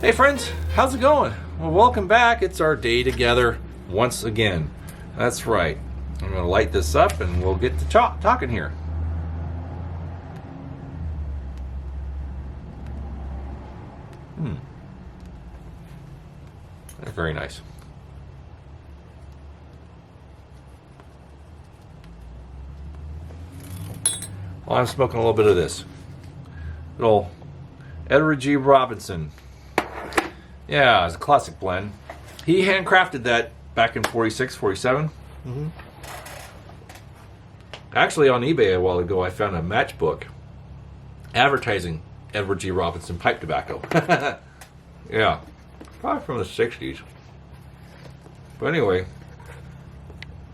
Hey friends, how's it going? Well, welcome back. It's our day together once again. That's right. I'm going to light this up and we'll get to talking here. Very nice. Well, I'm smoking a little bit of this. Little Edward G. Robinson. Yeah, it's a classic blend. He handcrafted that back in 46, 47. Actually, on eBay a while ago, I found a matchbook advertising Edward G. Robinson pipe tobacco. Yeah, probably from the 60s. But anyway,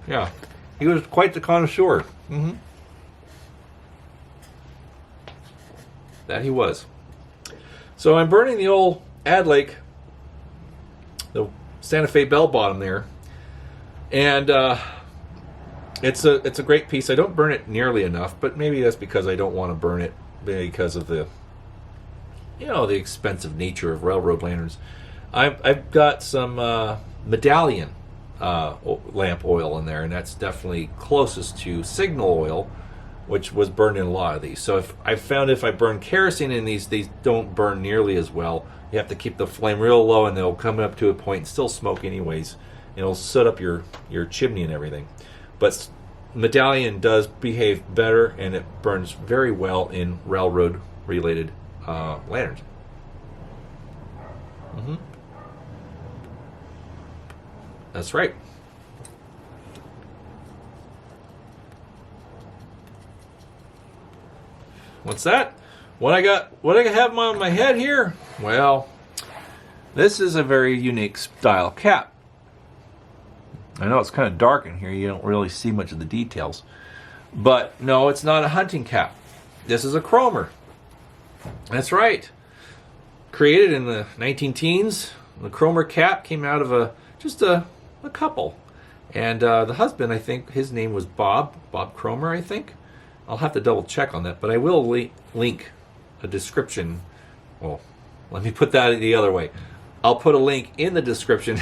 yeah, he was quite the connoisseur. That he was. So I'm burning the old Ad Lake, the Santa Fe bell bottom there, and it's a great piece. I don't burn it nearly enough, but maybe that's because I don't want to burn it because of the the expensive nature of railroad lanterns. I've got some medallion lamp oil in there, and that's definitely closest to signal oil, which was burned in a lot of these. So if I found if I burn kerosene in these don't burn nearly as well. You have to keep the flame real low, and they'll come up to a point and still smoke anyways. It'll set up your chimney and everything. But medallion does behave better, and it burns very well in railroad related lanterns. That's right. What's that? What I have on my head here? Well, this is a very unique style cap. I know it's kind of dark in here. You don't really see much of the details. But no, it's not a hunting cap. This is a Kromer. That's right. Created in the 19-teens. The Kromer Cap came out of just a couple. And the husband, I think, his name was Bob Kromer, I think. I'll have to double check on that, but I will link a description. Well, let me put that the other way. I'll put a link in the description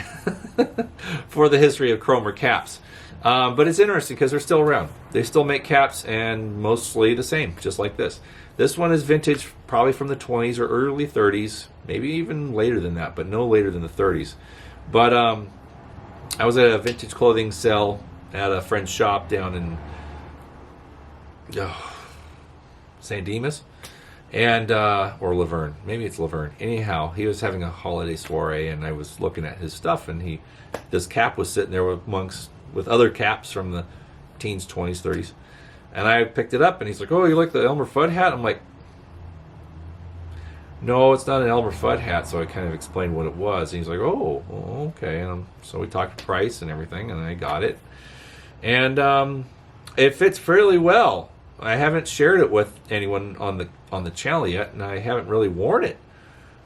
for the history of Kromer caps. But it's interesting because they're still around. They still make caps, and mostly the same, just like this. This one is vintage, probably from the 20s or early 30s, maybe even later than that, but no later than the 30s. But I was at a vintage clothing sale at a friend's shop down in San Dimas, and or Laverne. Maybe it's Laverne. Anyhow, he was having a holiday soiree, and I was looking at his stuff, and this cap was sitting there with other caps from the teens, 20s, 30s, and I picked it up, and he's like, "Oh, you like the Elmer Fudd hat?" I'm like, "No, it's not an Elmer Fudd hat." So I kind of explained what it was, and he's like, "Oh, okay." And so we talked price and everything, and I got it, and it fits fairly well. I haven't shared it with anyone on the channel yet, and I haven't really worn it.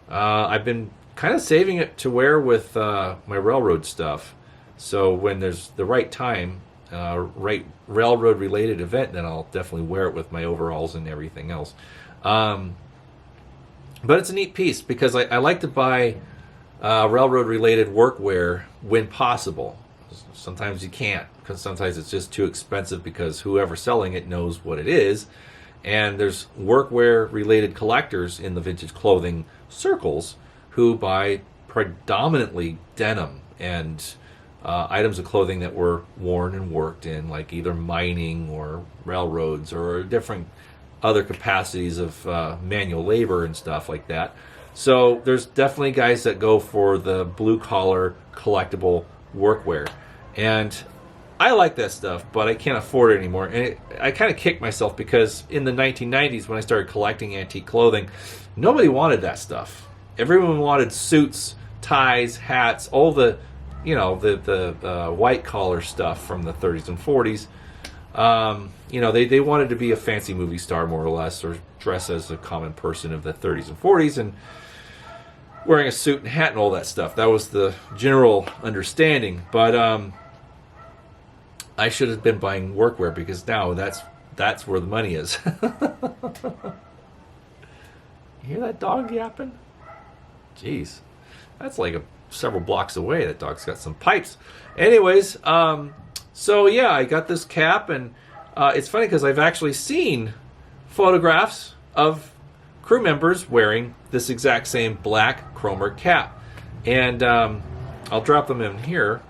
I've been kind of saving it to wear with my railroad stuff. So when there's the right time, right railroad related event, then I'll definitely wear it with my overalls and everything else. But it's a neat piece because I like to buy railroad related workwear when possible. Sometimes you can't, because sometimes it's just too expensive because whoever's selling it knows what it is. And there's workwear related collectors in the vintage clothing circles who buy predominantly denim and items of clothing that were worn and worked in, like either mining or railroads or different other capacities of manual labor and stuff like that. So there's definitely guys that go for the blue collar collectible workwear. And I like that stuff, but I can't afford it anymore. And I kind of kicked myself because in the 1990s, when I started collecting antique clothing, nobody wanted that stuff. Everyone wanted suits, ties, hats, all the white collar stuff from the 30s and 40s. They wanted to be a fancy movie star, more or less, or dress as a common person of the 30s and 40s, and wearing a suit and hat and all that stuff. That was the general understanding. But I should have been buying workwear, because now that's where the money is. You hear that dog yapping? Jeez. That's like several blocks away. That dog's got some pipes. Anyways, so yeah, I got this cap, and it's funny because I've actually seen photographs of crew members wearing this exact same black Kromer cap. And I'll drop them in here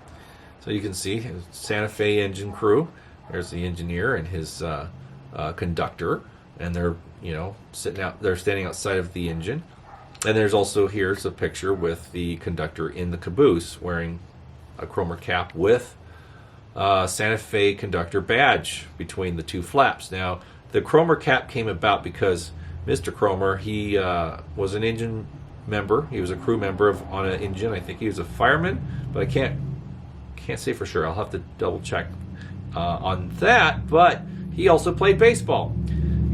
so you can see Santa Fe engine crew. There's the engineer and his conductor, and they're they're standing outside of the engine. And there's also, here's a picture with the conductor in the caboose wearing a Kromer cap with Santa Fe conductor badge between the two flaps. Now, the Kromer cap came about because Mr. Kromer, he was an engine member. He was a crew member on an engine. I think he was a fireman, but I can't say for sure. I'll have to double check on that. But he also played baseball,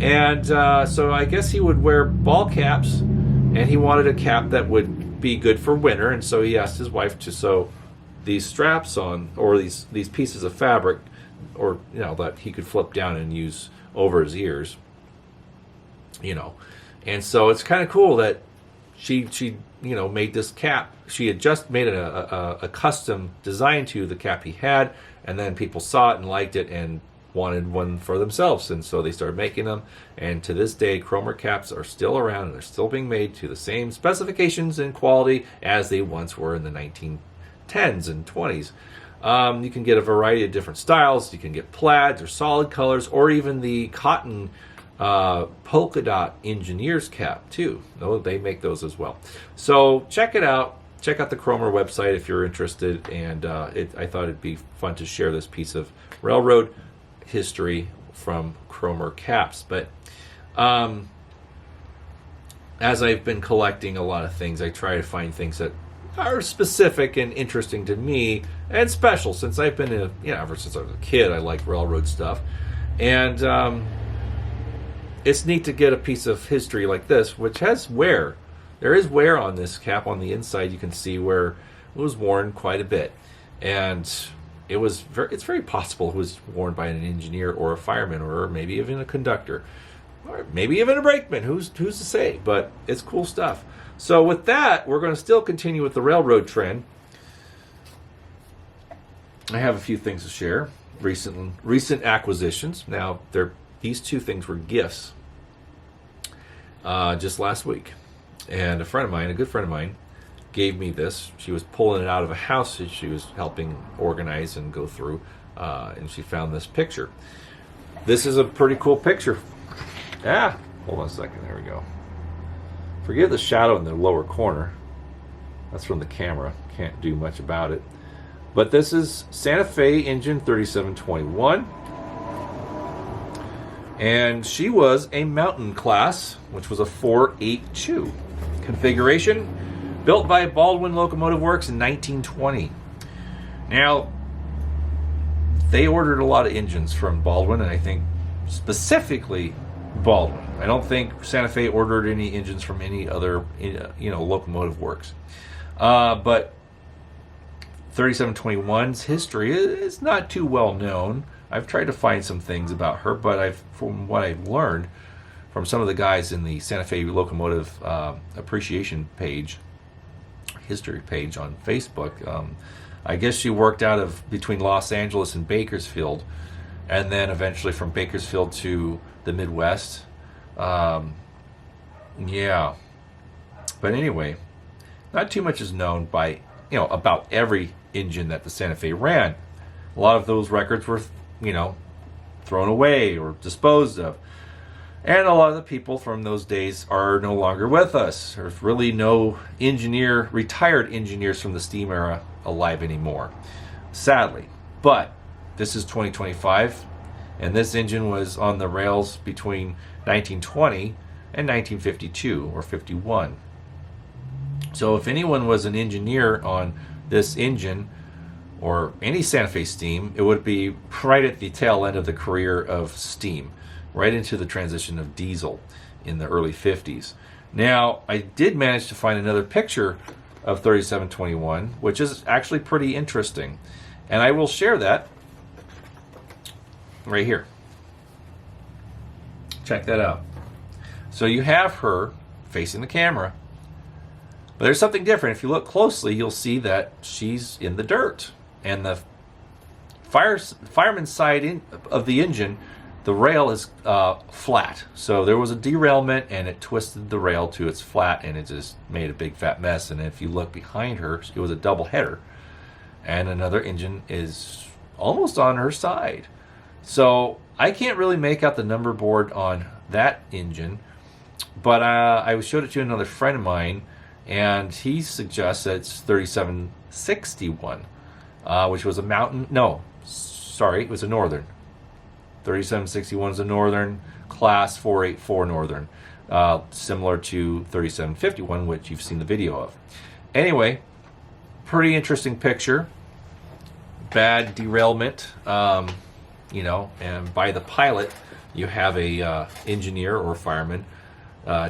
and so I guess he would wear ball caps, and he wanted a cap that would be good for winter, and so he asked his wife to sew these straps on, or these pieces of fabric, or that he could flip down and use over his ears. And so it's kind of cool that she made this cap. She had just made a custom design to the cap he had, and then people saw it and liked it and wanted one for themselves, and so they started making them. And to this day, Kromer caps are still around, and they're still being made to the same specifications and quality as they once were in the 1910s and 20s. You can get a variety of different styles. You can get plaids or solid colors, or even the cotton polka dot engineer's cap too. No, they make those as well. So check it out. Check out the Kromer website if you're interested. And I thought it'd be fun to share this piece of railroad history from Kromer caps. But as I've been collecting a lot of things, I try to find things that are specific and interesting to me and special. Since I've been ever since I was a kid, I like railroad stuff. And it's neat to get a piece of history like this, which has wear. There is wear on this cap on the inside. You can see where it was worn quite a bit. And it's very possible it was worn by an engineer or a fireman, or maybe even a conductor, or maybe even a brakeman. Who's to say? But it's cool stuff. So with that, we're going to still continue with the railroad trend. I have a few things to share. Recent acquisitions. Now, these two things were gifts just last week. And a good friend of mine, gave me this. She was pulling it out of a house that she was helping organize and go through, and she found this picture. This is a pretty cool picture. Hold on a second. There we go. Forgive the shadow in the lower corner. That's from the camera. Can't do much about it. But this is Santa Fe engine 3721. And she was a mountain class, which was a 482 configuration, built by Baldwin Locomotive Works in 1920. Now, they ordered a lot of engines from Baldwin, and I think specifically Baldwin. I don't think Santa Fe ordered any engines from any other, locomotive works. But 3721's history is not too well known. I've tried to find some things about her, but from what I've learned from some of the guys in the Santa Fe Locomotive appreciation page, history page on Facebook, I guess she worked out of between Los Angeles and Bakersfield, and then eventually from Bakersfield to the Midwest. But anyway, not too much is known about every engine that the Santa Fe ran. A lot of those records were thrown away or disposed of. And a lot of the people from those days are no longer with us. There's really no retired engineers from the steam era alive anymore, sadly. But this is 2025, and this engine was on the rails between 1920 and 1952 or 51. So if anyone was an engineer on this engine, or any Santa Fe steam, it would be right at the tail end of the career of steam, right into the transition of diesel in the early 50s. Now, I did manage to find another picture of 3721, which is actually pretty interesting. And I will share that right here. Check that out. So you have her facing the camera, But there's something different. If you look closely, you'll see that she's in the dirt. And the fireman's side of the engine, the rail is flat. So there was a derailment, and it twisted the rail to its flat, and it just made a big fat mess. And if you look behind her, it was a double header. And another engine is almost on her side. So I can't really make out the number board on that engine. But I showed it to another friend of mine, and he suggests that it's 3761, which was a mountain. No, sorry, it was a northern. 3761 is a northern, class 484 northern, similar to 3751, which you've seen the video of. Anyway, pretty interesting picture. Bad derailment, and by the pilot, you have a engineer or fireman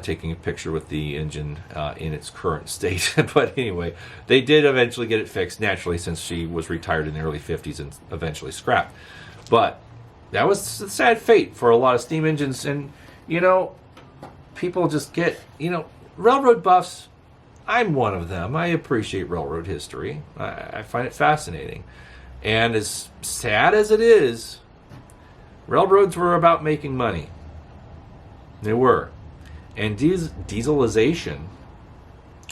taking a picture with the engine in its current state. But anyway, they did eventually get it fixed, naturally, since she was retired in the early 50s and eventually scrapped. But that was a sad fate for a lot of steam engines. And, people just get, railroad buffs. I'm one of them. I appreciate railroad history. I find it fascinating. And as sad as it is, railroads were about making money. They were. And dieselization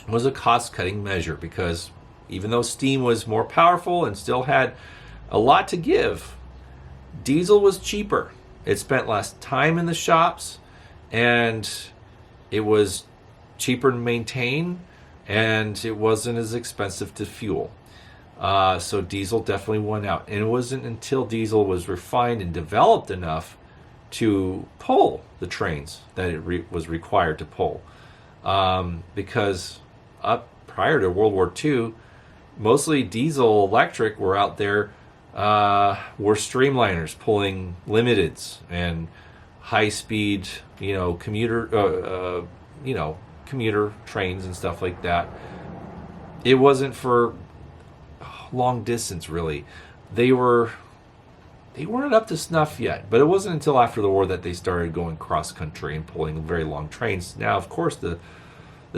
was a cost-cutting measure, because even though steam was more powerful and still had a lot to give, diesel was cheaper. It spent less time in the shops, and it was cheaper to maintain, and it wasn't as expensive to fuel. So diesel definitely won out. And it wasn't until diesel was refined and developed enough to pull the trains that it was required to pull. Because up prior to World War II, mostly diesel electric were out there, were streamliners pulling limiteds and high-speed, commuter trains and stuff like that. It wasn't for long distance, really. They weren't up to snuff yet, but it wasn't until after the war that they started going cross country and pulling very long trains. Now, of course, the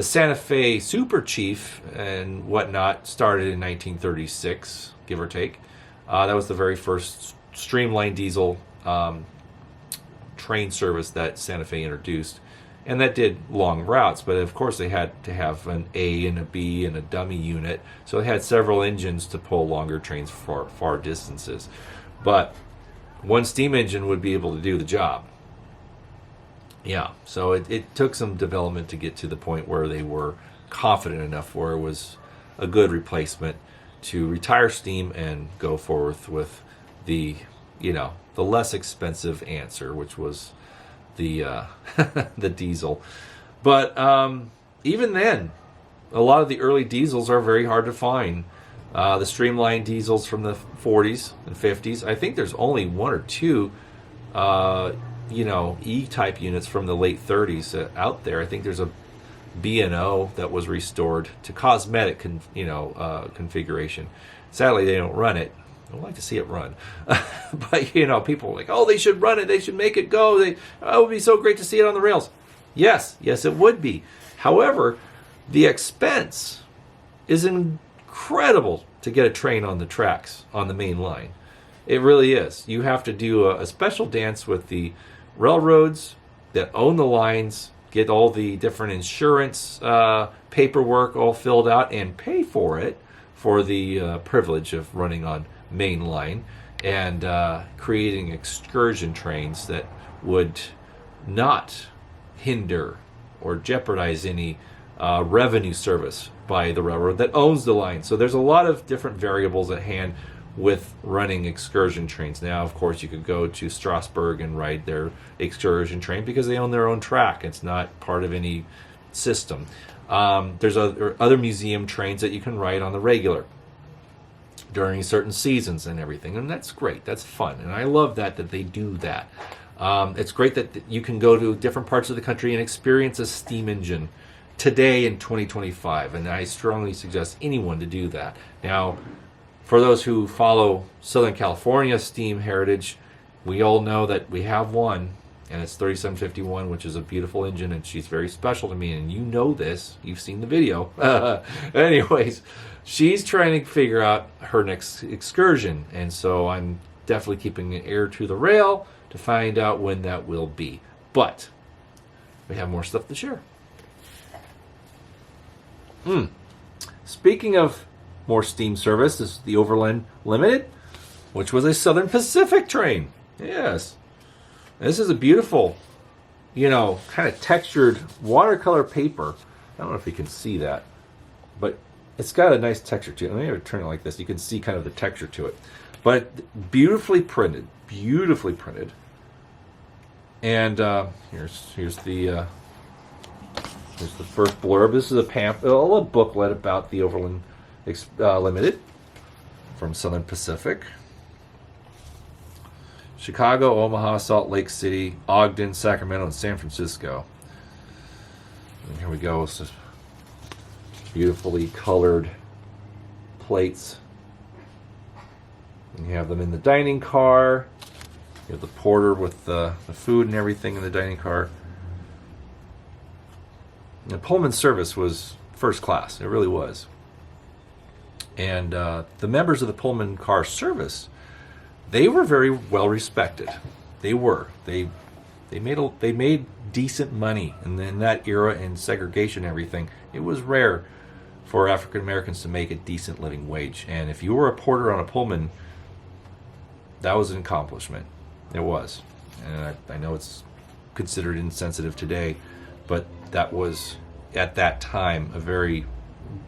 Santa Fe Super Chief and whatnot started in 1936, give or take. That was the very first streamlined diesel train service that Santa Fe introduced, and that did long routes. But of course, they had to have an A and a B and a dummy unit, so they had several engines to pull longer trains for far distances. But one steam engine would be able to do the job. Yeah, so it took some development to get to the point where they were confident enough where it was a good replacement to retire steam and go forth with the less expensive answer, which was the the diesel. But even then, a lot of the early diesels are very hard to find. The streamlined diesels from the 40s and 50s. I think there's only one or two, E-type units from the late 30s out there. I think there's a B&O that was restored to cosmetic, configuration. Sadly, they don't run it. I'd like to see it run. But, people are like, oh, they should run it. They should make it go. It would be so great to see it on the rails. Yes, it would be. However, the expense is incredible to get a train on the tracks on the main line. It really is. You have to do a special dance with the railroads that own the lines, get all the different insurance paperwork all filled out, and pay for it for the privilege of running on main line, and creating excursion trains that would not hinder or jeopardize any revenue service by the railroad that owns the line. So there's a lot of different variables at hand with running excursion trains. Now, of course, you could go to Strasbourg and ride their excursion train because they own their own track. It's not part of any system. There's other museum trains that you can ride on the regular during certain seasons and everything, and that's great. That's fun, and I love that they do that. It's great that you can go to different parts of the country and experience a steam engine today in 2025, and I strongly suggest anyone to do that. Now, for those who follow Southern California steam heritage, we all know that we have one and it's 3751, which is a beautiful engine, and she's very special to me, and you know this. You've seen the video. Anyways, she's trying to figure out her next excursion, and so I'm definitely keeping an ear to the rail to find out when that will be. But we have more stuff to share. Speaking of more steam service, this is the Overland Limited, which was a Southern Pacific train. Yes. This is a beautiful, kind of textured watercolor paper. I don't know if you can see that, but it's got a nice texture to it. Let me turn it like this. You can see kind of the texture to it. But beautifully printed. And here's the first blurb. This is a booklet about the Overland Limited from Southern Pacific. Chicago, Omaha, Salt Lake City, Ogden, Sacramento, and San Francisco. And here we go. It's just beautifully colored plates. And you have them in the dining car. You have the porter with the food and everything in the dining car. The Pullman service was first class. It really was. And the members of the Pullman car service, they were very well respected. They were. They made decent money, and in that era and segregation and everything, it was rare for African Americans to make a decent living wage. And if you were a porter on a Pullman, that was an accomplishment. It was. And I know it's considered insensitive today, but that was at that time a very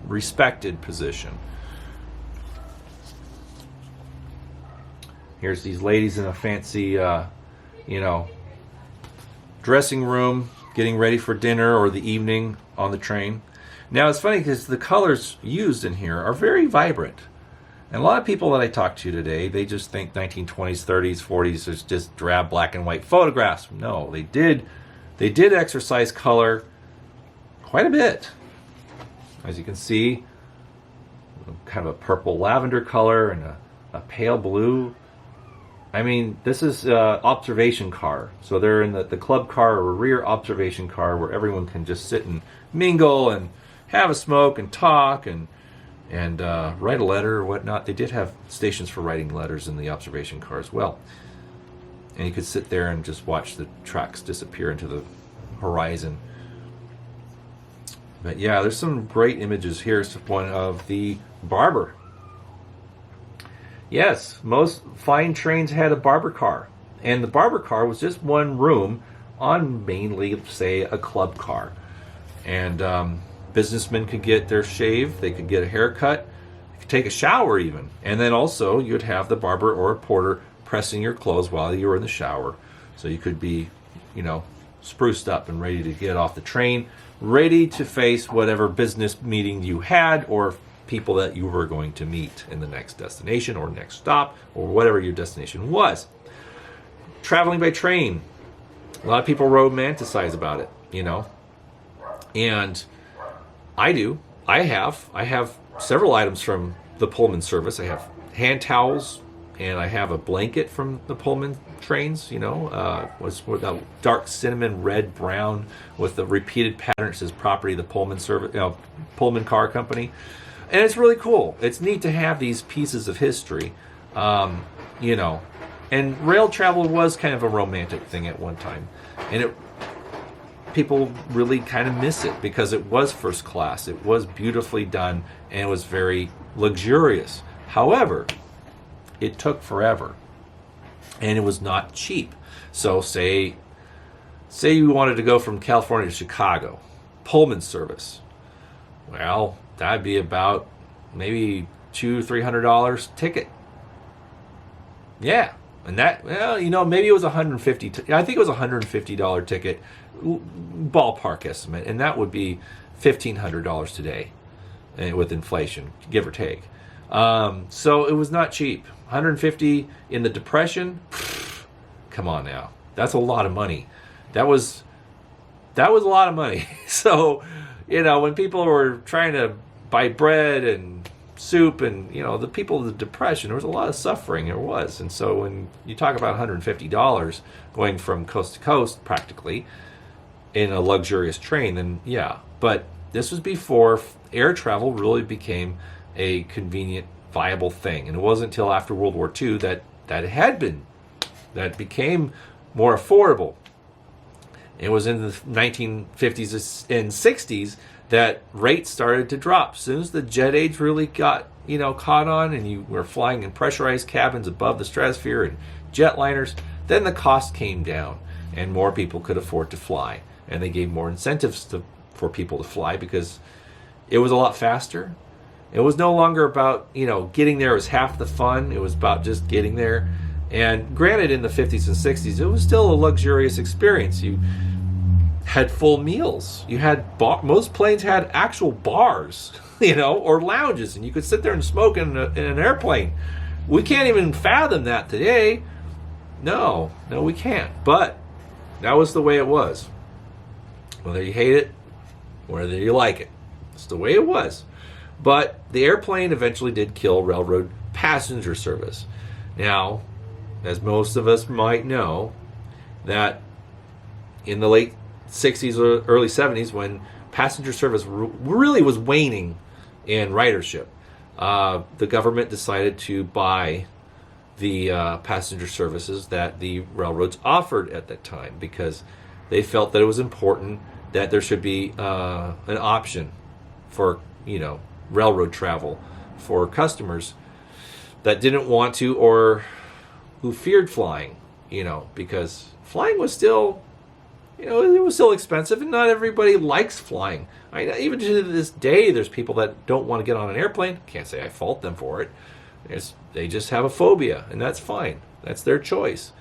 respected position. Here's these ladies in a fancy, dressing room, getting ready for dinner or the evening on the train. Now, it's funny because the colors used in here are very vibrant. And a lot of people that I talk to today, they just think 1920s, 30s, 40s is just drab black and white photographs. No, they did exercise color quite a bit. As you can see, kind of a purple lavender color and a pale blue. I mean, this is observation car. So they're in the club car or rear observation car where everyone can just sit and mingle and have a smoke and talk and write a letter or whatnot. They did have stations for writing letters in the observation car as well. And you could sit there and just watch the tracks disappear into the horizon. But yeah, there's some great images here. Here's one of the barber. Yes, most fine trains had a barber car. And the barber car was just one room on mainly, say, a club car. And businessmen could get their shave, they could get a haircut, they could take a shower even. And then also you'd have the barber or a porter pressing your clothes while you were in the shower. So you could be, spruced up and ready to get off the train, ready to face whatever business meeting you had or people that you were going to meet in the next destination or next stop or whatever your destination was. Traveling by train. A lot of people romanticize about it, And I do. I have several items from the Pullman service. I have hand towels and I have a blanket from the Pullman trains, was with a dark cinnamon red brown with the repeated pattern. It says property of the Pullman service, Pullman car company. And it's really cool. It's neat to have these pieces of history, And rail travel was kind of a romantic thing at one time. And people really kind of miss it because it was first class. It was beautifully done and it was very luxurious. However, it took forever and it was not cheap. So say you wanted to go from California to Chicago, Pullman service. Well, that'd be about maybe $200-300 ticket. Yeah. And that, maybe it was $150. I think it was $150 ticket, ballpark estimate, and that would be $1,500 today, with inflation, give or take. So it was not cheap. $150 in the Depression. Come on now, that's a lot of money. That was a lot of money. So, when people were trying to buy bread and soup, and the people of the Depression, there was a lot of suffering. There was. And so when you talk about $150 going from coast to coast practically in a luxurious train, then yeah. But this was before air travel really became a convenient, viable thing. And it wasn't until after World War II that it became more affordable. It was in the 1950s and 60s that rates started to drop. As soon as the jet age really got, caught on, and you were flying in pressurized cabins above the stratosphere and jetliners, then the cost came down and more people could afford to fly. And they gave more incentives for people to fly because it was a lot faster. It was no longer about, getting there was half the fun. It was about just getting there. And granted, in the 50s and 60s, it was still a luxurious experience. You had full meals. You had most planes had actual bars, or lounges, and you could sit there and smoke in an airplane. We can't even fathom that today. No, we can't. But that was the way it was. Whether you hate it, whether you like it, it's the way it was. But the airplane eventually did kill railroad passenger service. Now, as most of us might know, that in the late 60s or early 70s, when passenger service really was waning in ridership, the government decided to buy the passenger services that the railroads offered at that time because they felt that it was important that there should be an option for, railroad travel for customers that didn't want to or who feared flying, because flying was still, it was still expensive and not everybody likes flying. Even to this day, there's people that don't want to get on an airplane. Can't say I fault them for it. They just have a phobia, and that's fine. That's their choice.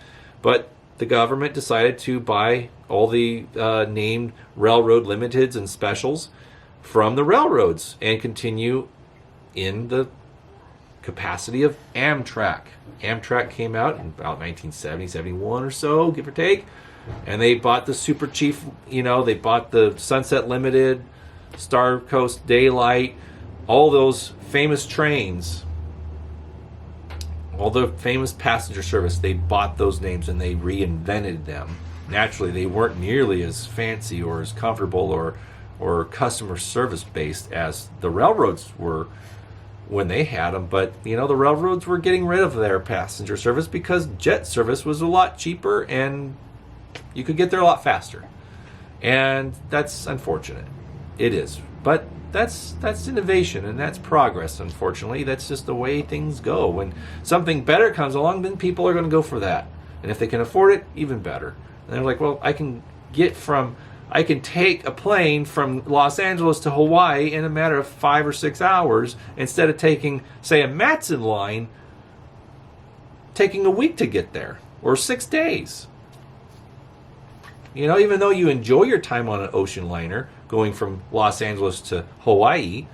But the government decided to buy all the named railroad limiteds and specials from the railroads and continue in the capacity of Amtrak. Amtrak came out in about 1970, 71 or so, give or take. And they bought the Super Chief, they bought the Sunset Limited, Star Coast Daylight, all those famous trains, all the famous passenger service. They bought those names and they reinvented them. Naturally, they weren't nearly as fancy or as comfortable or customer service based as the railroads were when they had them. But, the railroads were getting rid of their passenger service because jet service was a lot cheaper and you could get there a lot faster. And that's unfortunate. It is. But that's innovation and that's progress, unfortunately. That's just the way things go. When something better comes along, then people are going to go for that. And if they can afford it, even better. And they're like, well, I can take a plane from Los Angeles to Hawaii in a matter of 5 or 6 hours instead of taking, say, a Matson line, taking a week to get there or 6 days. Even though you enjoy your time on an ocean liner going from Los Angeles to Hawaii,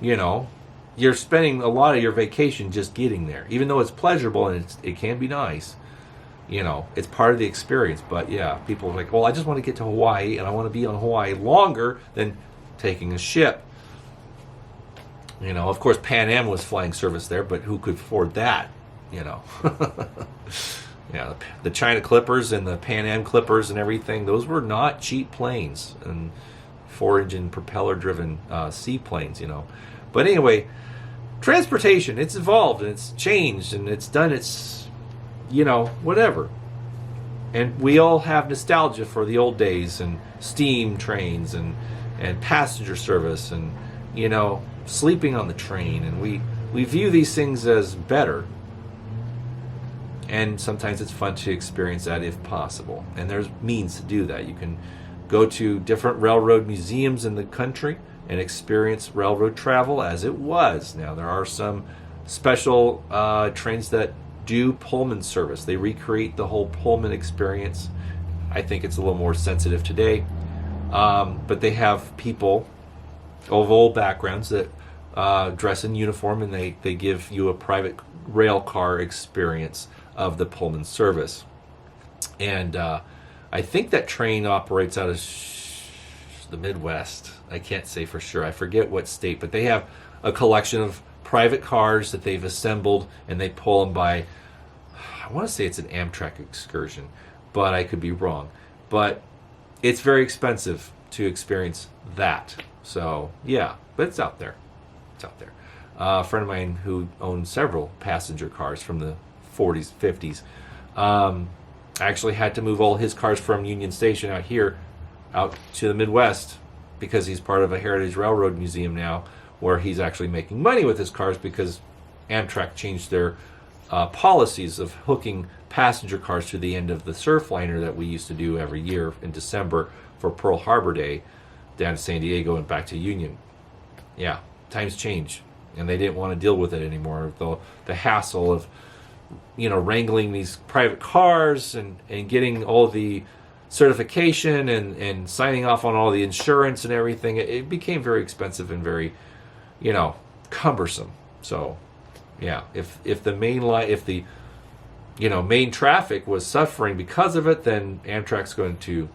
you're spending a lot of your vacation just getting there. Even though it's pleasurable and it can be nice, it's part of the experience. But yeah, people are like, well, I just want to get to Hawaii and I want to be on Hawaii longer than taking a ship. Of course, Pan Am was flying service there, but who could afford that? Yeah, the China Clippers and the Pan Am Clippers and everything, those were not cheap planes and 4-engine propeller-driven seaplanes, But anyway, transportation, it's evolved and it's changed and it's done its, whatever. And we all have nostalgia for the old days and steam trains and passenger service and, sleeping on the train. And we view these things as better. And sometimes it's fun to experience that if possible. And there's means to do that. You can go to different railroad museums in the country and experience railroad travel as it was. Now, there are some special trains that do Pullman service. They recreate the whole Pullman experience. I think it's a little more sensitive today. But they have people of all backgrounds that dress in uniform, and they give you a private rail car experience of the Pullman service. And I think that train operates out of the Midwest. I can't say for sure. I forget what state, but they have a collection of private cars that they've assembled, and they pull them by, I want to say it's an Amtrak excursion, but I could be wrong. But it's very expensive to experience that. So, yeah, but it's out there. It's out there. A friend of mine who owned several passenger cars from the 40s, 50s, actually had to move all his cars from Union Station out here out to the Midwest because he's part of a Heritage Railroad Museum now, where he's actually making money with his cars because Amtrak changed their policies of hooking passenger cars to the end of the Surfliner that we used to do every year in December for Pearl Harbor Day down to San Diego and back to Union. Yeah, times change, and they didn't want to deal with it anymore. The hassle of, wrangling these private cars and getting all the certification and signing off on all the insurance and everything, it became very expensive and very, cumbersome. So, yeah, if the main line, if the main traffic was suffering because of it, then Amtrak's going to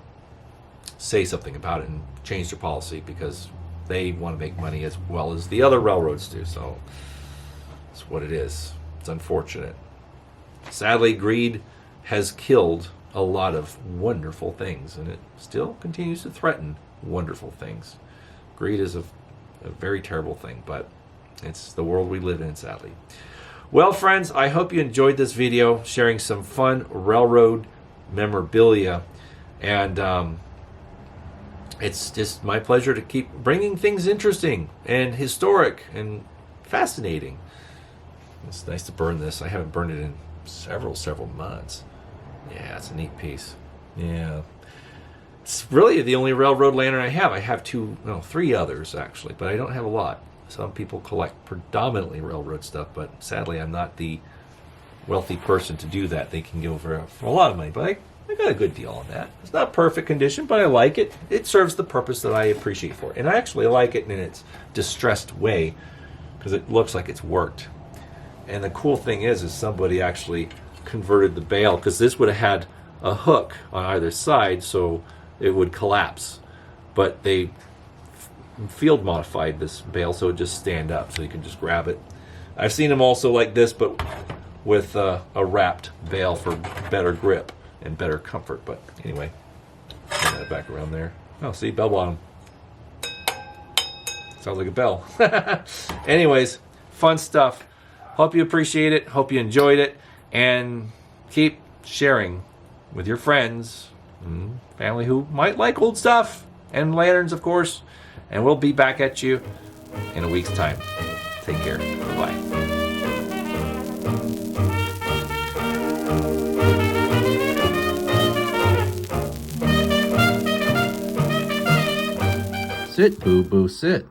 say something about it and change their policy because they want to make money as well as the other railroads do. So it's what it is. It's unfortunate. Sadly, greed has killed a lot of wonderful things, and it still continues to threaten wonderful things. Greed is a very terrible thing, but it's the world we live in, sadly. Well, friends, I hope you enjoyed this video, sharing some fun railroad memorabilia, and it's just my pleasure to keep bringing things interesting and historic and fascinating. It's nice to burn this. I haven't burned it in several months. Yeah, it's a neat piece. Yeah. It's really the only railroad lantern I have. I have three others, actually, but I don't have a lot. Some people collect predominantly railroad stuff, but sadly I'm not the wealthy person to do that. They can go for a lot of money, but I got a good deal on that. It's not perfect condition, but I like it. It serves the purpose that I appreciate for it. And I actually like it in its distressed way because it looks like it's worked. And the cool thing is somebody actually converted the bail, because this would have had a hook on either side so it would collapse. But they field modified this bail so it just stand up so you can just grab it. I've seen them also like this, but with a wrapped bail for better grip and better comfort. But anyway, turn that back around there. Oh, see, bell bottom. Sounds like a bell. Anyways, fun stuff. Hope you appreciate it. Hope you enjoyed it. And keep sharing with your friends and family who might like old stuff and lanterns, of course. And we'll be back at you in a week's time. Take care. Bye-bye. Sit, boo-boo, sit.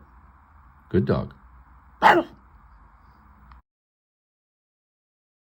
Good dog.